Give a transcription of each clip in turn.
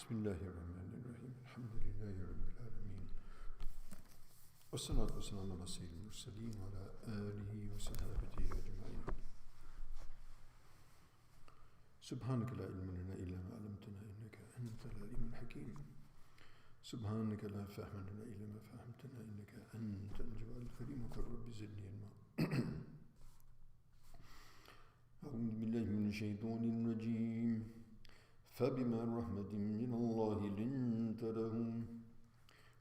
بسم الله الرحمن الرحيم الحمد لله رب العالمين والصلاة والسلام على سيد المرسلين وعلى آله وصحبه أجمعين سبحانك لا علم لنا إلا ما علمتنا إنك أنت العليم الحكيم سبحانك لا فهم لنا إلا ما فهمتنا إنك أنت الجواد الكريم وقل رب زدني علما أعوذ بالله من الشيطان الرجيم فبما رحمة من الله لنت لهم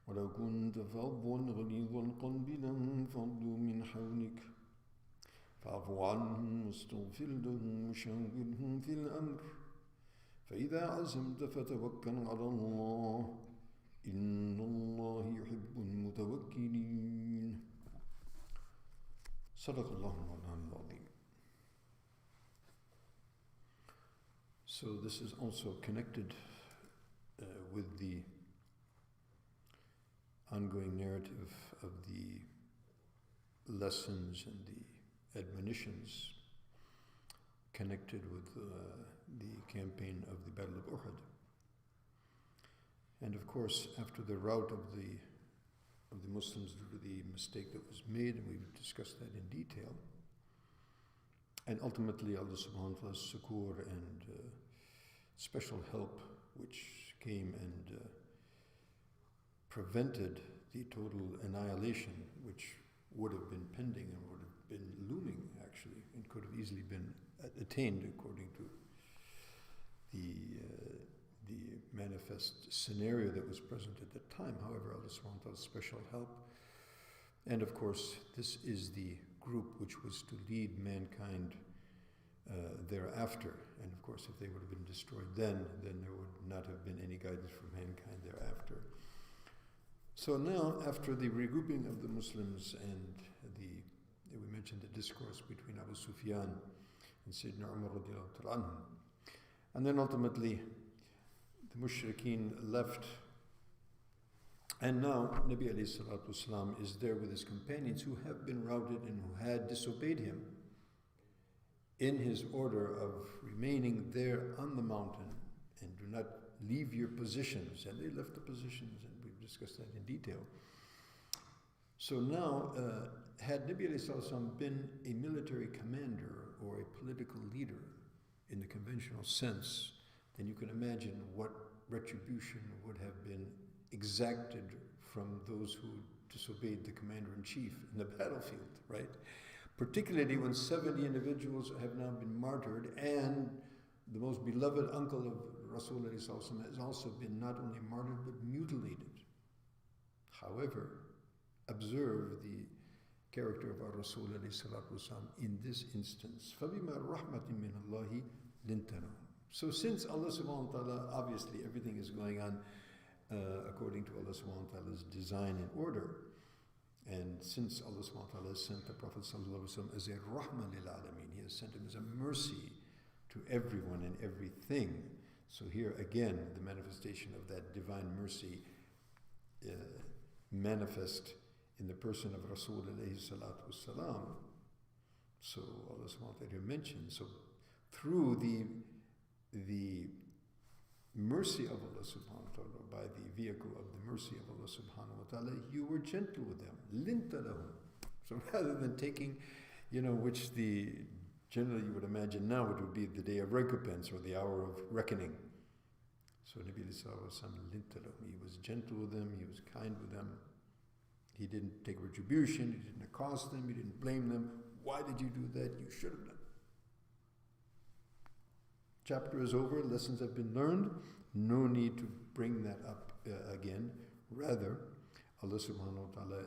ولو كنت فظا غليظ القلب لانفضوا من حولك فاعف عنهم واستغفر لهم وشاورهم في الأمر فإذا عزمت فتوكل على الله إن الله يحب المتوكلين صدق الله العظيم. So this is also connected with the ongoing narrative of the lessons and the admonitions connected with the campaign of the Battle of Uhud. And of course, after the rout of the Muslims due to the mistake that was made, and we've discussed that in detail, and ultimately Allah subhanahu wa ta'ala's succour and special help which came and prevented the total annihilation which would have been pending and would have been looming actually, and could have easily been attained according to the manifest scenario that was present at that time. However, Allah subhanahu wa ta'ala's special help. And of course, this is the group which was to lead mankind thereafter. And of course, if they would have been destroyed then there would not have been any guidance for mankind thereafter. So now, after the regrouping of the Muslims and we mentioned the discourse between Abu Sufyan and Sayyidina Umar radiallahu ta'ala anhu, and then ultimately the mushrikeen left. And now Nabi alayhi salatu wasalam is there with his companions who have been routed and who had disobeyed him in his order of remaining there on the mountain and do not leave your positions. And they left the positions, and we've discussed that in detail. So now, had Nabi alayhi salatu wasalam been a military commander or a political leader in the conventional sense, then you can imagine what retribution would have been exacted from those who disobeyed the commander-in-chief in the battlefield, right? Particularly when 70 individuals have now been martyred, and the most beloved uncle of Rasulullah has also been not only martyred but mutilated. However, observe the character of our Rasulullah in this instance. فَبِمَا رَحْمَةٍ مِّنَ اللَّهِ لِنْتَ لَهُمْ. So since Allah subhanahu wa ta'ala, obviously everything is going on according to Allah subhanahu wa ta'ala's design and order, and since Allah subhanahu wa ta'ala has sent the Prophet sallallahu alaihi wasallam as a rahmah lil alameen, he has sent him as a mercy to everyone and everything. So here again, the manifestation of that divine mercy manifest in the person of Rasul alayhi salatu wasalam. So Allah subhanahu wa ta'ala mentioned, so through the mercy of Allah subhanahu wa ta'ala, by the vehicle of the mercy of Allah subhanahu wa ta'ala, you were gentle with them. Linta lahum. So rather than taking, which generally you would imagine now it would be the day of recompense or the hour of reckoning. So Nabi sallallahu alaihi wasallam linta lahum. He was gentle with them, he was kind with them. He didn't take retribution, he didn't accost them, he didn't blame them. Why did you do that? You should have done. Chapter is over, lessons have been learned, no need to bring that up again. Rather, Allah subhanahu wa ta'ala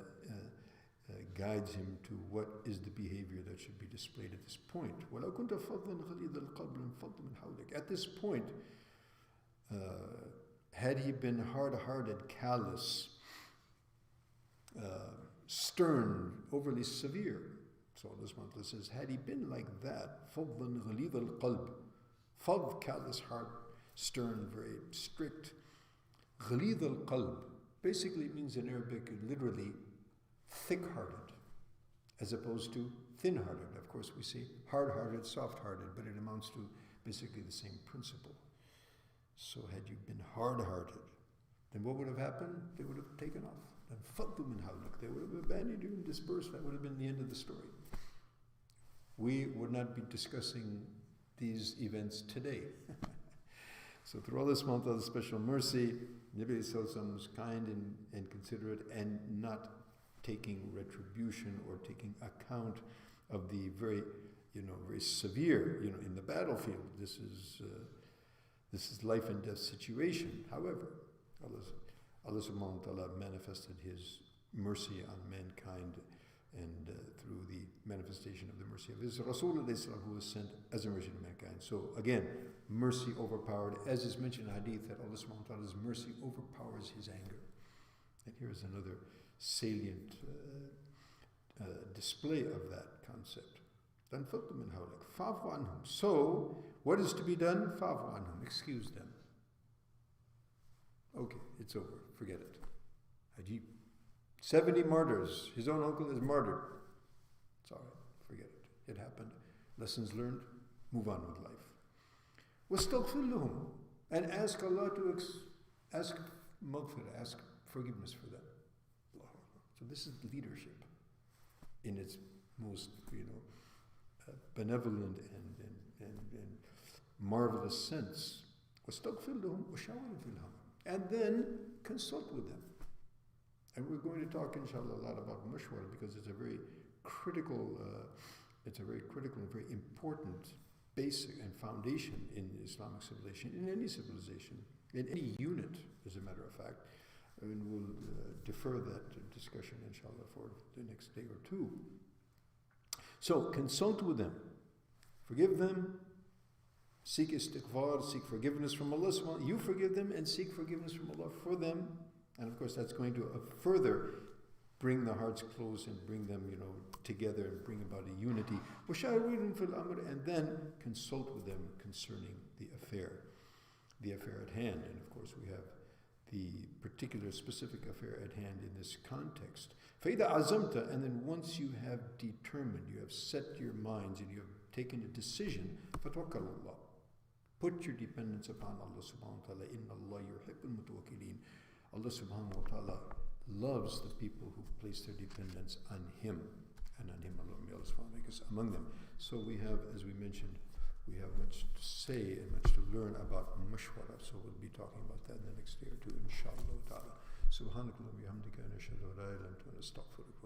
guides him to what is the behavior that should be displayed at this point. At this point, had he been hard-hearted, callous, stern, overly severe, so Allah subhanahu wa ta'ala says, had he been like that, فَضًّا غَلِيظَ الْقَلْبِ, Fadh, callous heart, stern, very strict. Ghalid al-qalb basically means in Arabic literally thick-hearted, as opposed to thin-hearted. Of course, we say hard-hearted, soft-hearted, but it amounts to basically the same principle. So had you been hard-hearted, then what would have happened? They would have taken off. And فَضُّ مِنْ حَوْلِكَ. They would have abandoned you and dispersed. That would have been the end of the story. We would not be discussing these events today. So through Allah subhanahu wa ta'ala's special mercy, Nabi Sallallahu was kind and considerate and not taking retribution or taking account of the very severe, in the battlefield. This is life and death situation. However, Allah subhanahu wa ta'ala manifested His mercy on mankind and through the manifestation of the mercy of His Rasul who was sent as a mercy to mankind. So again, mercy overpowered, as is mentioned in hadith, that Allah subhanahu wa ta'ala's mercy overpowers His anger. And here is another salient display of that concept. Then فَضُّ مِنْ حَوْلِكَ فَاعْفُ عَنْهُمْ. So, what is to be done? فَاعْفُ عَنْهُمْ. Excuse them. Okay, it's over. Forget it. Ajib. 70 martyrs. His own uncle is martyred. It's all right. Forget it. It happened. Lessons learned. Move on with life. وَاسْتَغْفِرْ لَهُمْ. And ask Allah to ask maghfirah, ask forgiveness for them. So this is leadership in its most, benevolent and marvelous sense. وَاسْتَغْفِرْ لَهُمْ وَشَاوِرْهُمْ فِي الْأَمْرِ. And then consult with them. And we're going to talk, inshallah, a lot about mashwara because it's a very critical and very important basic and foundation in Islamic civilization, in any civilization, in any unit, as a matter of fact. And we'll defer that discussion, inshallah, for the next day or two. So, consult with them. Forgive them. Seek istighfar, seek forgiveness from Allah. You forgive them and seek forgiveness from Allah for them. And of course, that's going to further bring the hearts close and bring them, together and bring about a unity. And then consult with them concerning the affair at hand. And of course, we have the particular specific affair at hand in this context. فَإِذَا عَزَمْتَ. And then once you have determined, you have set your minds and you have taken a decision, فَتَوَكَّلُ اللَّهِ. Put your dependence upon Allah subhanahu wa ta'ala. إِنَّ اللَّهَ يُحِبُّ الْمُتَوَكِّلِينَ. Allah subhanahu wa ta'ala loves the people who place their dependence on Him. And on Him alone. May Allah subhanahu wa ta'ala make us among them. So we have, as we mentioned, we have much to say and much to learn about mashwara. So we'll be talking about that in the next day or two, inshallah ta'ala. Subhanakallah wa bihamdika, nashhadu an la ilaha illa anta, nastaghfiruka.